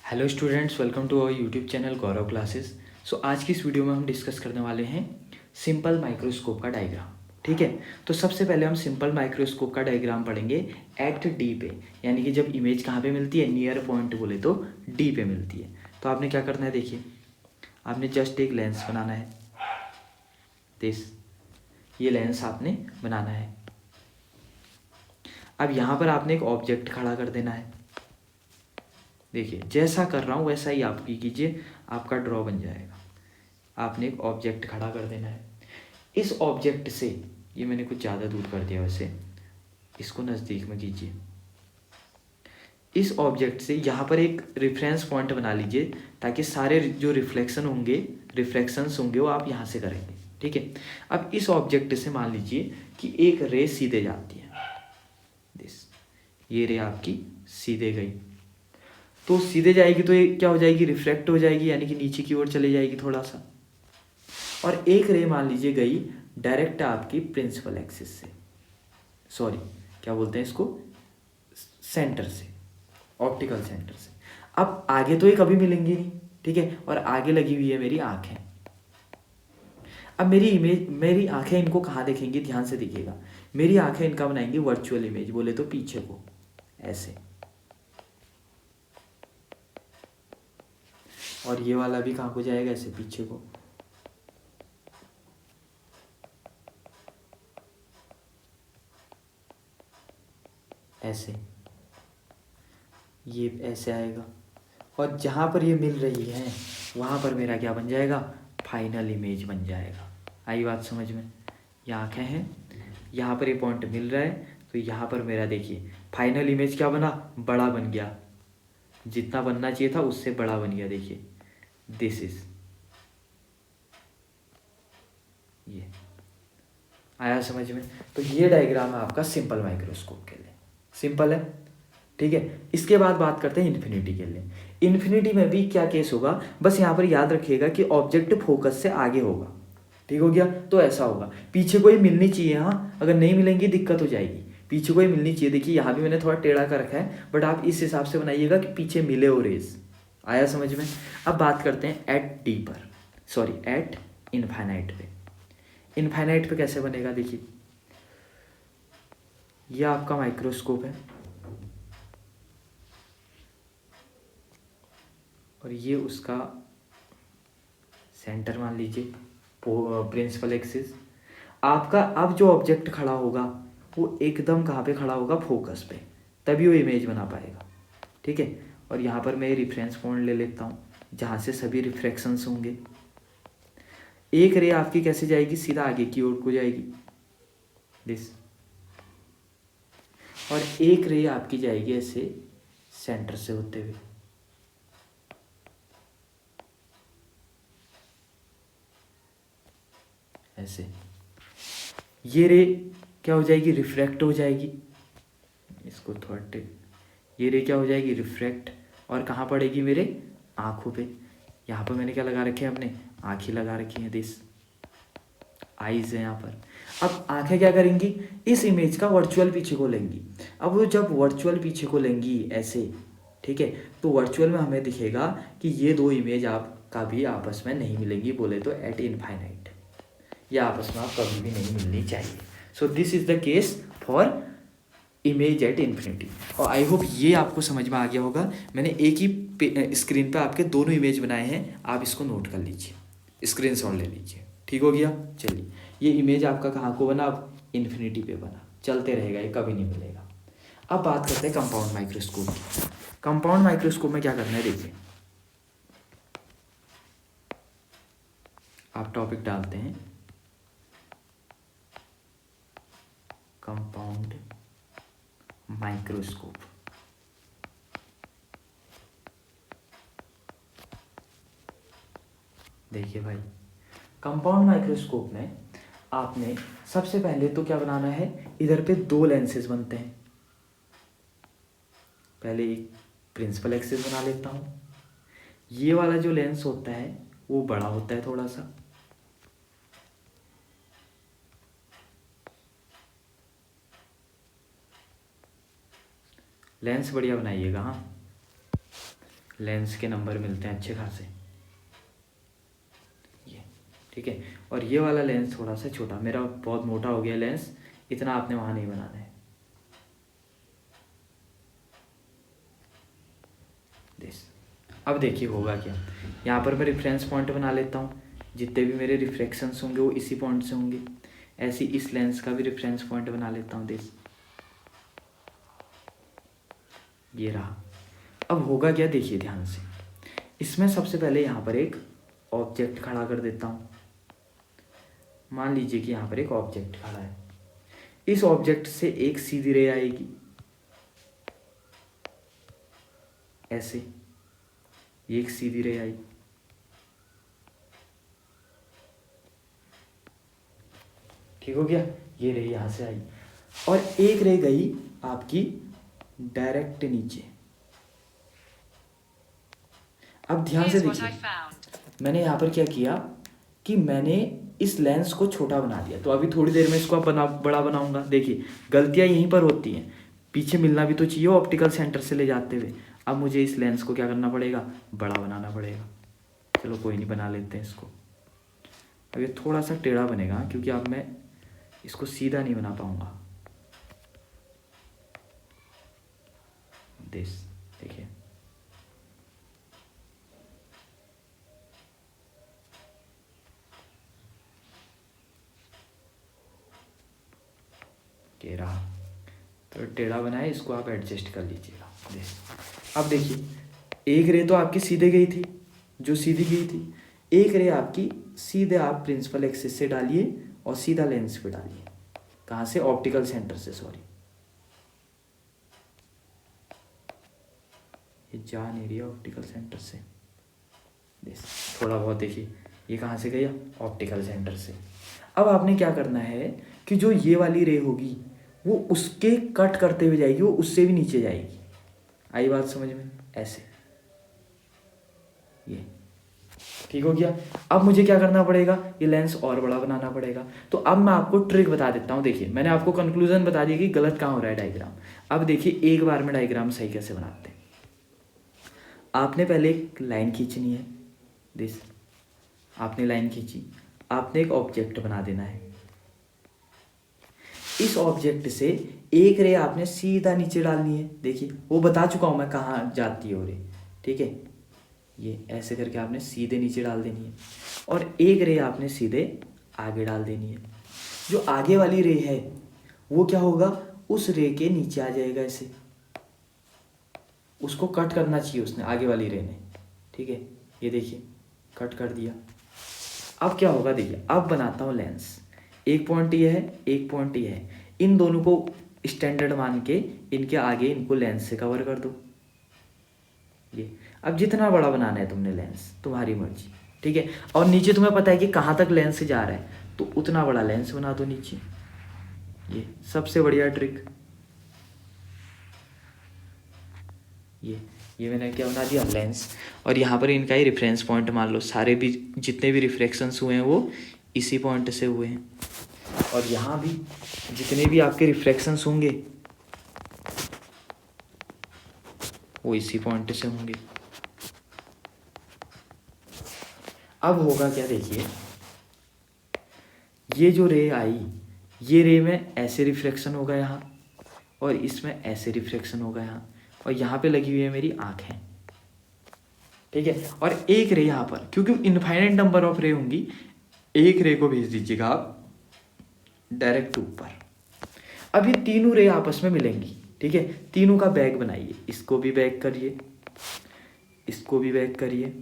Hello students, welcome to our YouTube channel Gaurav classes. So आज की इस वीडियो में हम डिस्कस करने वाले हैं सिंपल माइक्रोस्कोप का डायग्राम। ठीक है, तो सबसे पहले हम सिंपल माइक्रोस्कोप का डायग्राम पढ़ेंगे एट डी पे, यानी कि जब इमेज कहाँ पे मिलती है, नियर पॉइंट बोले तो डी पे मिलती है। तो आपने क्या करना है, देखिए आपने जस्ट एक लेंस बनाना है। दिस ये लेंस आपने बनाना है। अब यहाँ पर आपने एक ऑब्जेक्ट खड़ा कर देना है। देखिए जैसा कर रहा हूँ वैसा ही आप कीजिए, आपका ड्रॉ बन जाएगा। आपने एक ऑब्जेक्ट खड़ा कर देना है। इस ऑब्जेक्ट से, ये मैंने कुछ ज़्यादा दूर कर दिया वैसे, इसको नज़दीक में कीजिए। इस ऑब्जेक्ट से यहाँ पर एक रेफरेंस पॉइंट बना लीजिए, ताकि सारे जो रिफ्लेक्शंस होंगे वो आप यहाँ से करेंगे। ठीक है, अब इस ऑब्जेक्ट से मान लीजिए कि एक रे सीधे जाती है। दिस ये रे आपकी सीधे गई, तो सीधे जाएगी तो ये क्या हो जाएगी, रिफ्लेक्ट हो जाएगी, यानी कि नीचे की ओर चले जाएगी थोड़ा सा। और एक रे मान लीजिए गई डायरेक्ट आपकी प्रिंसिपल एक्सिस से, सॉरी क्या बोलते हैं इसको, सेंटर से, ऑप्टिकल सेंटर से। अब आगे तो ये कभी मिलेंगी नहीं, ठीक है, और आगे लगी हुई है मेरी आँखें। अब मेरी आंखें इनको कहाँ देखेंगी, ध्यान से देखिएगा। मेरी आंखें इनका बनाएंगी वर्चुअल इमेज, बोले तो पीछे को ऐसे, और ये वाला भी कहाँ को जाएगा, ऐसे पीछे को। ऐसे ये ऐसे आएगा, और जहाँ पर ये मिल रही है वहाँ पर मेरा क्या बन जाएगा, फाइनल इमेज बन जाएगा। आई बात समझ में। ये आँखें हैं, यहाँ पर ये पॉइंट मिल रहा है, तो यहाँ पर मेरा देखिए फाइनल इमेज क्या बना, बड़ा बन गया, जितना बनना चाहिए था उससे बड़ा बन गया। देखिए दिस इज, ये आया समझ में। तो ये डायग्राम है आपका सिंपल माइक्रोस्कोप के लिए, सिंपल है। ठीक है, इसके बाद बात करते हैं इन्फिनिटी के लिए। इन्फिनिटी में भी क्या केस होगा, बस यहाँ पर याद रखिएगा कि ऑब्जेक्ट फोकस से आगे होगा। ठीक हो गया, तो ऐसा होगा, पीछे कोई मिलनी चाहिए। हाँ, अगर नहीं मिलेंगी दिक्कत हो जाएगी, पीछे कोई मिलनी चाहिए। देखिए यहाँ भी मैंने थोड़ा टेढ़ा कर रखा है, बट आप इस हिसाब से बनाइएगा कि पीछे मिले हो रेज। आया समझ में। अब बात करते हैं एट डी पर, सॉरी एट इनफाइनाइट पे। इनफाइनाइट पे कैसे बनेगा, देखिए ये आपका माइक्रोस्कोप है, और ये उसका सेंटर मान लीजिए, प्रिंसिपल एक्सिस। आपका अब जो ऑब्जेक्ट खड़ा होगा वो एकदम कहाँ पे खड़ा होगा, फोकस पे, तभी वो इमेज बना पाएगा। ठीक है, और यहाँ पर मैं रिफरेंस पॉइंट ले लेता हूँ जहाँ से सभी रिफ्लेक्शंस होंगे। एक रे आपकी कैसे जाएगी, सीधा आगे की ओर को जाएगी, दिस, और एक रे आपकी जाएगी ऐसे सेंटर से होते हुए, ऐसे। ये रे क्या हो जाएगी, रिफ्रैक्ट हो जाएगी, इसको थोड़ा ये रे क्या हो जाएगी, रिफ्रैक्ट, और कहाँ पड़ेगी, मेरे आँखों पे। यहाँ पर मैंने क्या लगा रखे हैं, अपने आँखें लगा रखी हैं, दिस आईज है यहाँ पर। अब आंखें क्या करेंगी, इस इमेज का वर्चुअल पीछे को लेंगी। अब वो जब वर्चुअल पीछे को लेंगी ऐसे, ठीक है, तो वर्चुअल में हमें दिखेगा कि ये दो इमेज आप कभी आपस में नहीं मिलेंगी, बोले तो एट इनफाइनाइट, या आपस में आप कभी भी नहीं मिलनी चाहिए। So this is the case for image at infinity. और आई होप ये आपको समझ में आ गया होगा। मैंने एक ही स्क्रीन पे आपके दोनों इमेज बनाए हैं, आप इसको नोट कर लीजिए, स्क्रीनशॉट ले लीजिए। ठीक हो गया, चलिए ये इमेज आपका कहाँ को बना, अब इन्फिनिटी पे बना, चलते रहेगा, ये कभी नहीं मिलेगा। अब बात करते हैं कंपाउंड माइक्रोस्कोप की। कंपाउंड माइक्रोस्कोप में क्या करना है, देखिए आप टॉपिक डालते हैं कंपाउंड माइक्रोस्कोप। देखिए भाई, कंपाउंड माइक्रोस्कोप में आपने सबसे पहले तो क्या बनाना है, इधर पे दो लेंसेज बनते हैं। पहले एक प्रिंसिपल एक्सिस बना लेता हूँ। ये वाला जो लेंस होता है वो बड़ा होता है थोड़ा सा, लेंस बढ़िया बनाइएगा। हाँ, लेंस के नंबर मिलते हैं अच्छे खासे, ये ठीक है। और ये वाला लेंस थोड़ा सा छोटा, मेरा बहुत मोटा हो गया लेंस, इतना आपने वहाँ नहीं बनाना है। दिस, अब देखिए होगा क्या, यहाँ पर मैं रेफरेंस पॉइंट बना लेता हूँ, जितने भी मेरे रिफ्लेक्शंस होंगे वो इसी पॉइंट से होंगे। ऐसे इस लेंस का भी रेफरेंस पॉइंट बना लेता हूँ। दिस, ये रहा। अब होगा क्या देखिए ध्यान से, इसमें सबसे पहले यहाँ पर एक ऑब्जेक्ट खड़ा कर देता हूँ। मान लीजिए कि यहाँ पर एक ऑब्जेक्ट खड़ा है, इस ऑब्जेक्ट से एक सीधी रे आएगी ऐसे, ये एक सीधी रे आई, ठीक हो गया, ये रे यहाँ से आई, और एक रे गई आपकी डायरेक्ट नीचे। अब ध्यान से देखिए, मैंने यहाँ पर क्या किया कि मैंने इस लेंस को छोटा बना दिया, तो अभी थोड़ी देर में इसको बड़ा बनाऊंगा। देखिए गलतियाँ यहीं पर होती हैं, पीछे मिलना भी तो चाहिए ऑप्टिकल सेंटर से ले जाते हुए। अब मुझे इस लेंस को क्या करना पड़ेगा, बड़ा बनाना पड़ेगा। चलो कोई नहीं, बना लेते हैं इसको। अब ये थोड़ा सा टेढ़ा बनेगा क्योंकि अब मैं इसको सीधा नहीं बना पाऊंगा। देखिए ये रहा, तो टेढ़ा बना है, इसको आप एडजस्ट कर लीजिएगा। अब देखिए एक रे तो आपकी सीधे गई थी, जो सीधी गई थी, एक रे आपकी सीधे आप प्रिंसिपल एक्सिस से डालिए और सीधा लेंस पे डालिए। कहाँ से, ऑप्टिकल सेंटर से, सॉरी, ये जा नहीं रही है ऑप्टिकल सेंटर से। थोड़ा बहुत देखिए, ये कहाँ से गया, ऑप्टिकल सेंटर से। अब आपने क्या करना है कि जो ये वाली रे होगी वो उसके कट करते हुए जाएगी, वो उससे भी नीचे जाएगी। आई बात समझ में, ऐसे, ये ठीक हो गया। अब मुझे क्या करना पड़ेगा, ये लेंस और बड़ा बनाना पड़ेगा। तो अब मैं आपको ट्रिक बता देता हूँ। देखिए मैंने आपको कंक्लूजन बता दिया कि गलत कहाँ हो रहा है डायग्राम। अब देखिए एक बार में डायग्राम सही कैसे बनाते हैं। आपने पहले एक लाइन खींचनी है, दिस, आपने लाइन खींची, आपने एक ऑब्जेक्ट बना देना है। इस ऑब्जेक्ट से एक रे आपने सीधा नीचे डालनी है। देखिए वो बता चुका हूँ मैं कहाँ जाती है वो रे, ठीक है। ये ऐसे करके आपने सीधे नीचे डाल देनी है, और एक रे आपने सीधे आगे डाल देनी है। जो आगे वाली रे है वो क्या होगा, उस रे के नीचे आ जाएगा ऐसे, उसको कट करना चाहिए उसने, आगे वाली रे ने, ठीक है। ये देखिए कट कर दिया। अब क्या होगा देखिए, अब बनाता हूँ लेंस, एक पॉइंट ये है, एक पॉइंट ये है, इन दोनों को स्टैंडर्ड मान के इनके आगे इनको लेंस से कवर कर दो। ये अब जितना बड़ा बनाना है तुमने लेंस, तुम्हारी मर्जी, ठीक है। और नीचे तुम्हें पता है कि कहाँ तक लेंस जा रहा है, तो उतना बड़ा लेंस बना दो नीचे। ये सबसे बढ़िया ट्रिक। ये मैंने क्या बना दिया, लेंस, और यहाँ पर इनका ही रेफरेंस पॉइंट मान लो। सारे भी जितने भी रिफ्लेक्शंस हुए हैं वो इसी पॉइंट से हुए हैं, और यहाँ भी जितने भी आपके रिफ्लेक्शंस होंगे वो इसी पॉइंट से होंगे। अब होगा क्या देखिए, ये जो रे आई, ये रे में ऐसे रिफ्लेक्शन होगा यहाँ, और इसमें ऐसे रिफ्लेक्शन होगा यहाँ, और यहाँ पे लगी हुई है मेरी आँखें, ठीक है। और एक रे यहाँ पर, क्योंकि इनफाइनाइट नंबर ऑफ रे होंगी, एक रे को भेज दीजिएगा आप डायरेक्ट ऊपर। अब ये तीनों रे आपस में मिलेंगी, ठीक है। तीनों का बैग बनाइए, इसको भी बैग करिए, इसको भी बैग करिए,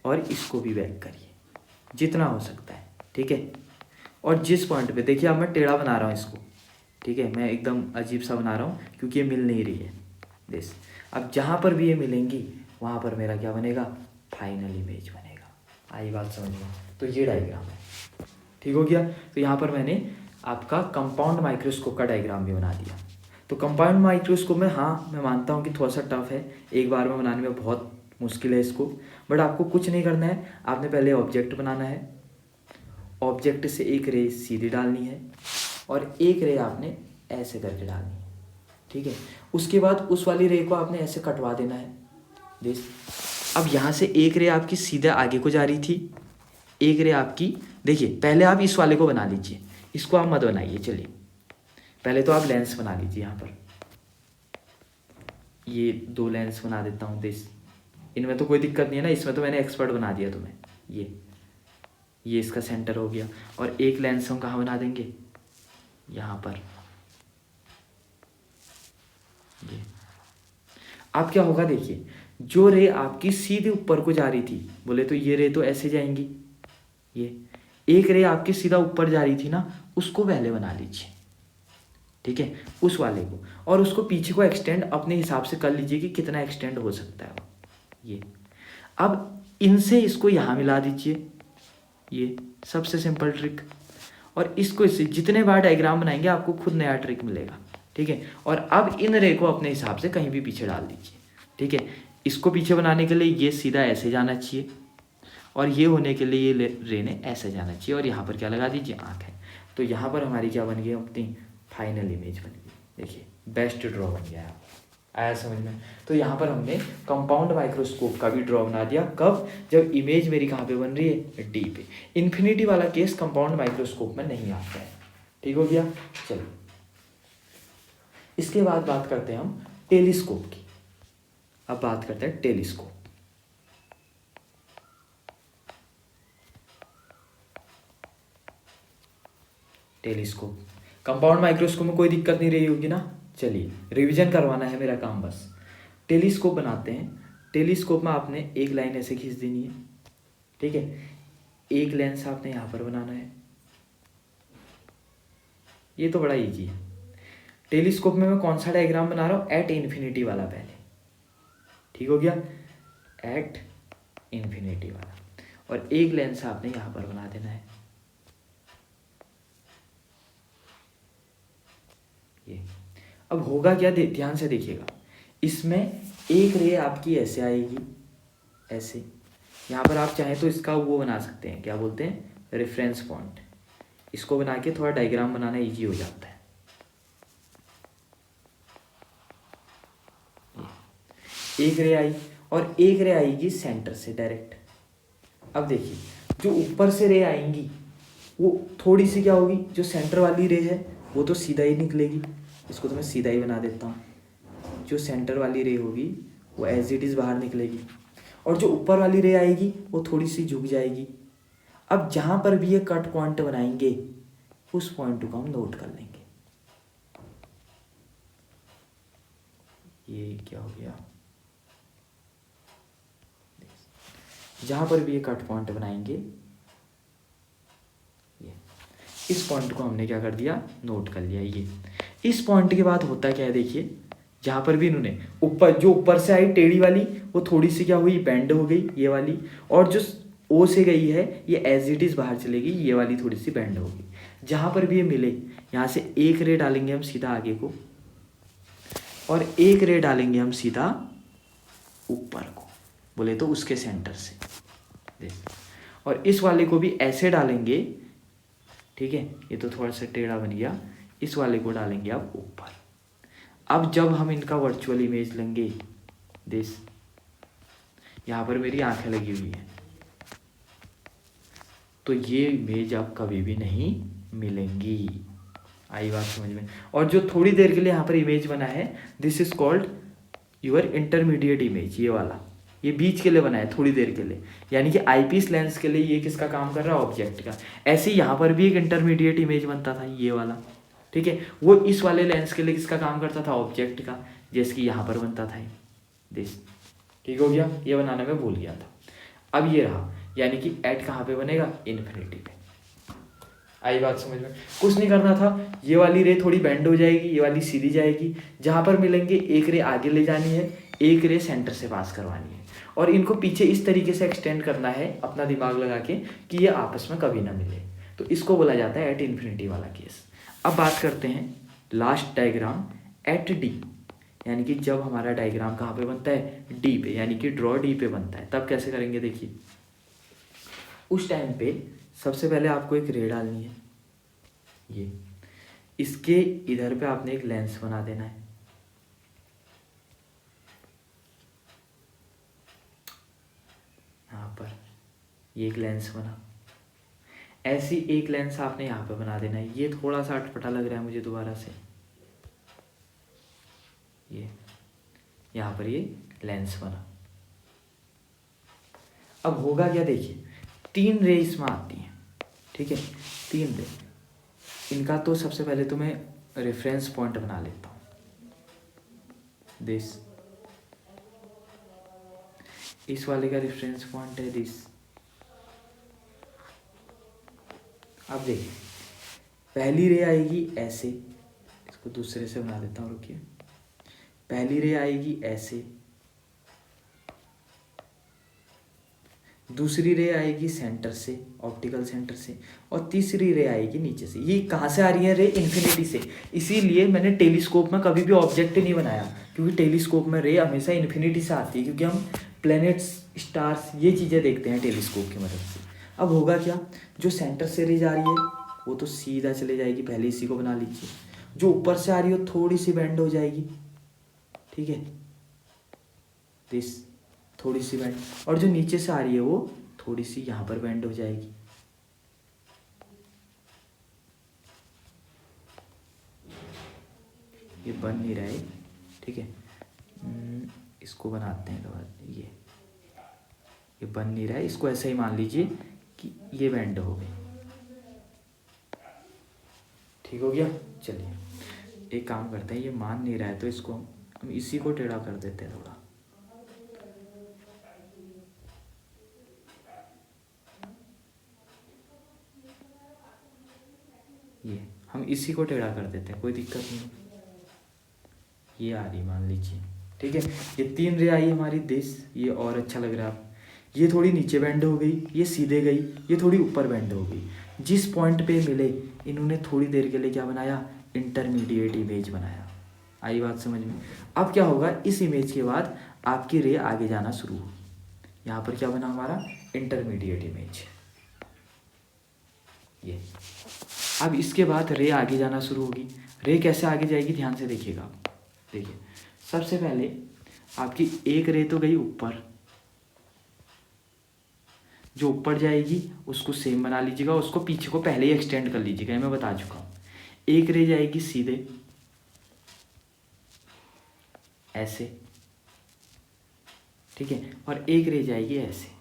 और इसको भी बैग करिए, जितना हो सकता है, ठीक है। और जिस पॉइंट पे देखिए, अब मैं टेढ़ा बना रहा हूँ इसको, ठीक है, मैं एकदम अजीब सा बना रहा हूँ क्योंकि ये मिल नहीं रही है। दिस, अब जहाँ पर भी ये मिलेंगी वहाँ पर मेरा क्या बनेगा, फाइनल इमेज बनेगा। आई बात समझ में, तो ये डायग्राम है, ठीक हो गया। तो यहाँ पर मैंने आपका कंपाउंड माइक्रोस्कोप का डायग्राम भी बना दिया। तो कंपाउंड माइक्रोस्कोप में, हाँ मैं मानता हूँ कि थोड़ा सा टफ है, एक बार में बनाने में बहुत मुश्किल है इसको, बट आपको कुछ नहीं करना है। आपने पहले ऑब्जेक्ट बनाना है, ऑब्जेक्ट से एक रे सीधी डालनी है, और एक रे आपने ऐसे करके डालनी है, ठीक है। उसके बाद उस वाली रे को आपने ऐसे कटवा देना है दिस। अब यहाँ से एक रे आपकी सीधे आगे को जा रही थी, एक रे आपकी, देखिए पहले आप इस वाले को बना लीजिए, इसको आप मत बनाइए, चलिए पहले तो आप लेंस बना लीजिए। यहाँ पर ये 2 लेंस बना देता हूँ दिस। इनमें तो कोई दिक्कत नहीं है ना, इसमें तो मैंने एक्सपर्ट बना दिया तुम्हें। ये इसका सेंटर हो गया। और एक लेंस हम कहाँ बना देंगे, यहाँ पर। ये अब क्या होगा देखिए, जो रे आपकी सीधे ऊपर को जा रही थी, बोले तो ये रे तो ऐसे जाएंगी, ये एक रे आपकी सीधा ऊपर जा रही थी ना, उसको पहले बना लीजिए, ठीक है, उस वाले को। और उसको पीछे को एक्सटेंड अपने हिसाब से कर लीजिए कि कितना एक्सटेंड हो सकता है वो। ये अब इनसे इसको यहाँ मिला दीजिए, ये सबसे सिंपल ट्रिक। और इसको इससे जितने बार डायग्राम बनाएंगे आपको खुद नया ट्रिक मिलेगा, ठीक है। और अब इन रे को अपने हिसाब से कहीं भी पीछे डाल दीजिए, ठीक है। इसको पीछे बनाने के लिए ये सीधा ऐसे जाना चाहिए, और ये होने के लिए ये रे ने ऐसे जाना चाहिए। और यहाँ पर क्या लगा दीजिए, आँख है। तो यहाँ पर हमारी क्या बन गई, अपनी फाइनल इमेज बन गई। देखिए बेस्ट ड्रॉ बन गया है, आया समझ में। तो यहाँ पर हमने कंपाउंड माइक्रोस्कोप का भी ड्रॉ बना दिया। कब, जब इमेज मेरी कहाँ पे बन रही है, डी पे। इन्फिनिटी वाला केस कंपाउंड माइक्रोस्कोप में नहीं आता है, ठीक हो गया। चलो इसके बाद बात करते हैं हम टेलीस्कोप की। अब बात करते हैं टेलीस्कोप। टेलीस्कोप कंपाउंड माइक्रोस्कोप में कोई दिक्कत नहीं रही होगी ना। चलिए रिवीजन करवाना है मेरा काम बस। टेलीस्कोप बनाते हैं। टेलीस्कोप में आपने एक लाइन ऐसे खींच देनी है, ठीक है। एक लेंस आपने यहाँ पर बनाना है, ये तो बड़ा इजी है। टेलीस्कोप में मैं कौन सा डायग्राम बना रहा हूँ, एट इन्फिनिटी वाला पहले, ठीक हो गया, एट इन्फिनिटी वाला। और एक लेंस आपने यहाँ पर बना देना है, ये। अब होगा क्या, ध्यान से देखिएगा, इसमें एक रे आपकी ऐसे आएगी, ऐसे। यहाँ पर आप चाहें तो इसका वो बना सकते हैं, क्या बोलते हैं, रेफरेंस पॉइंट। इसको बना के थोड़ा डायग्राम बनाना इजी हो जाता है। एक रे आई, और एक रे आएगी सेंटर से डायरेक्ट। अब देखिए जो ऊपर से रे आएंगी वो थोड़ी सी क्या होगी, जो सेंटर वाली रे है वो तो सीधा ही निकलेगी, इसको तो मैं सीधा ही बना देता हूँ। जो सेंटर वाली रे होगी वो एज इट इज़ बाहर निकलेगी, और जो ऊपर वाली रे आएगी वो थोड़ी सी झुक जाएगी। अब जहाँ पर भी ये कट पॉइंट बनाएंगे उस पॉइंट को हम नोट कर लेंगे। ये क्या हो गया, जहाँ पर भी ये कट पॉइंट बनाएंगे, ये इस पॉइंट को हमने क्या कर दिया, नोट कर लिया। ये इस पॉइंट के बाद होता क्या है, देखिए जहाँ पर भी इन्होंने ऊपर, जो ऊपर से आई टेढ़ी वाली वो थोड़ी सी क्या हुई, बेंड हो गई ये वाली, और जो ओ से गई है ये एज इट इज़ बाहर चलेगी, ये वाली थोड़ी सी बेंड होगी। जहाँ पर भी ये मिले यहाँ से एक रे डालेंगे हम सीधा आगे को, और एक रे डालेंगे हम सीधा ऊपर को, बोले तो उसके सेंटर से देख। और इस वाले को भी ऐसे डालेंगे, ठीक है, ये तो थोड़ा सा टेढ़ा बन गया, इस वाले को डालेंगे आप ऊपर। अब जब हम इनका वर्चुअल इमेज लेंगे, दिस, यहाँ पर मेरी आंखें लगी हुई है, तो ये इमेज आप कभी भी नहीं मिलेंगी। आई बात समझ में। और जो थोड़ी देर के लिए यहाँ पर इमेज बना है, this is called your intermediate image. ये वाला, ये बीच के लिए बना है, थोड़ी देर के लिए, यानी कि आईपीस लेंस के लिए ये किसका काम कर रहा है, ऑब्जेक्ट का। ऐसे ही यहाँ पर भी एक इंटरमीडिएट इमेज बनता था, ये वाला, ठीक है, वो इस वाले लेंस के लिए किसका काम करता था, ऑब्जेक्ट का, जैसे कि यहाँ पर बनता था दिस, ठीक हो गया। ये बनाने में भूल गया था। अब ये रहा, यानी कि एट कहाँ पे बनेगा, इन्फिनिटी पे। आई बात समझ में। कुछ नहीं करना था, ये वाली रे थोड़ी बेंड हो जाएगी, ये वाली सीधी जाएगी, जहाँ पर मिलेंगे एक रे आगे ले जानी है, एक रे सेंटर से पास करवानी है, और इनको पीछे इस तरीके से एक्सटेंड करना है अपना दिमाग लगा के कि ये आपस में कभी ना मिले। तो इसको बोला जाता है एट इन्फिनिटी वाला केस। अब बात करते हैं लास्ट डायग्राम एट डी, यानी कि जब हमारा डायग्राम कहाँ पे बनता है, डी पे, यानी कि ड्रॉ डी पे बनता है। तब कैसे करेंगे, देखिए उस टाइम पे सबसे पहले आपको एक रे डालनी है, ये इसके इधर पे आपने एक लेंस बना देना है, पर ये एक लेंस बना। ऐसी एक लेंस आपने यहाँ पे बना देना है। ये थोड़ा सा अटपटा लग रहा है मुझे, दोबारा से ये यहाँ पर ये लेंस बना। अब होगा क्या, देखिए 3 रे इसमें आती हैं, ठीक है, 3 रे। इनका तो सबसे पहले तो मैं रेफरेंस पॉइंट बना लेता हूँ, दिस, इस वाले का रेफरेंस पॉइंट है दिस। अब देखिए पहली रे आएगी ऐसे, इसको दूसरे से बना देता हूँ, रुकिए। पहली रे आएगी ऐसे, दूसरी रे आएगी सेंटर से, ऑप्टिकल सेंटर से, और तीसरी रे आएगी नीचे से। ये कहाँ से आ रही है रे? इन्फिनिटी से। इसीलिए मैंने टेलीस्कोप में कभी भी ऑब्जेक्ट नहीं बनाया, क्योंकि टेलीस्कोप में रे हमेशा इन्फिनिटी से आती है, क्योंकि हम प्लैनेट्स, स्टार्स, ये चीज़ें देखते हैं टेलीस्कोप की मदद से। अब होगा क्या, जो सेंटर से रे जा रही है वो तो सीधा चले जाएगी, पहले इसी को बना लीजिए। जो ऊपर से आ रही है थोड़ी सी बेंड हो जाएगी, ठीक है, दिस, थोड़ी सी बेंड, और जो नीचे से आ रही है वो थोड़ी सी यहाँ पर बेंड हो जाएगी। ये बन नहीं रहा है, ठीक है, इसको बनाते हैं दोबारा। ये बन नहीं रहा है, इसको ऐसे ही मान लीजिए कि ये बेंड हो गई, ठीक हो गया। चलिए एक काम करते हैं, ये मान नहीं रहा है तो इसको हम इसी को टेढ़ा कर देते हैं थोड़ा। ये हम इसी को टेढ़ा कर देते हैं, कोई दिक्कत नहीं। ये आ रही मान लीजिए, ठीक है। ये 3 रे आई हमारी दिस, ये और अच्छा लग रहा है। ये थोड़ी नीचे बेंड हो गई, ये सीधे गई, ये थोड़ी ऊपर बेंड हो गई। जिस पॉइंट पे मिले इन्होंने थोड़ी देर के लिए क्या बनाया, इंटरमीडिएट इमेज बनाया। आई बात समझ में? अब क्या होगा, इस इमेज के बाद आपकी रे आगे जाना शुरू होगी। यहाँ पर क्या बना हमारा, इंटरमीडिएट इमेज। ये अब इसके बाद रे आगे जाना शुरू होगी। रे कैसे आगे जाएगी, ध्यान से देखिएगा आप। देखिए सबसे पहले आपकी एक रे तो गई ऊपर, जो ऊपर जाएगी उसको सेम बना लीजिएगा, उसको पीछे को पहले ही एक्सटेंड कर लीजिएगा, मैं बता चुका हूँ। एक रे जाएगी सीधे ऐसे, ठीक है, और एक रे जाएगी ऐसे।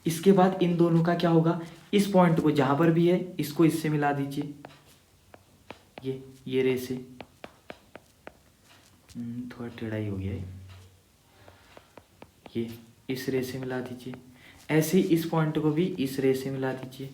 इसके बाद इन दोनों का क्या होगा, इस पॉइंट को जहाँ पर भी है इसको इससे मिला दीजिए, ये रे से, थोड़ा टेढ़ा ही हो गया है, ये इस रे से मिला दीजिए। ऐसे ही इस पॉइंट को भी इस रे से मिला दीजिए,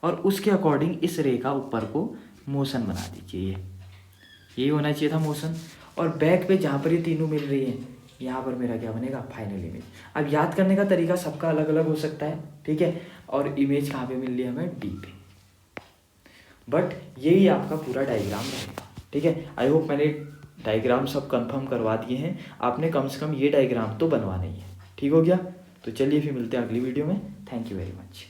और उसके अकॉर्डिंग इस रे का ऊपर को मोशन बना दीजिए। यही होना चाहिए था मोशन। और बैक पे जहाँ पर ये तीनों मिल रही हैं, यहाँ पर मेरा क्या बनेगा, फाइनल इमेज। अब याद करने का तरीका सबका अलग अलग हो सकता है, ठीक है। और इमेज कहाँ पे मिल रही है हमें, डी पे। बट यही आपका पूरा डायग्राम रहेगा, ठीक है। आई होप मैंने डायग्राम सब कंफर्म करवा दिए हैं, आपने कम से कम ये डायग्राम तो बनवाना ही है, ठीक हो गया। तो चलिए फिर मिलते हैं अगली वीडियो में। Thank you very much.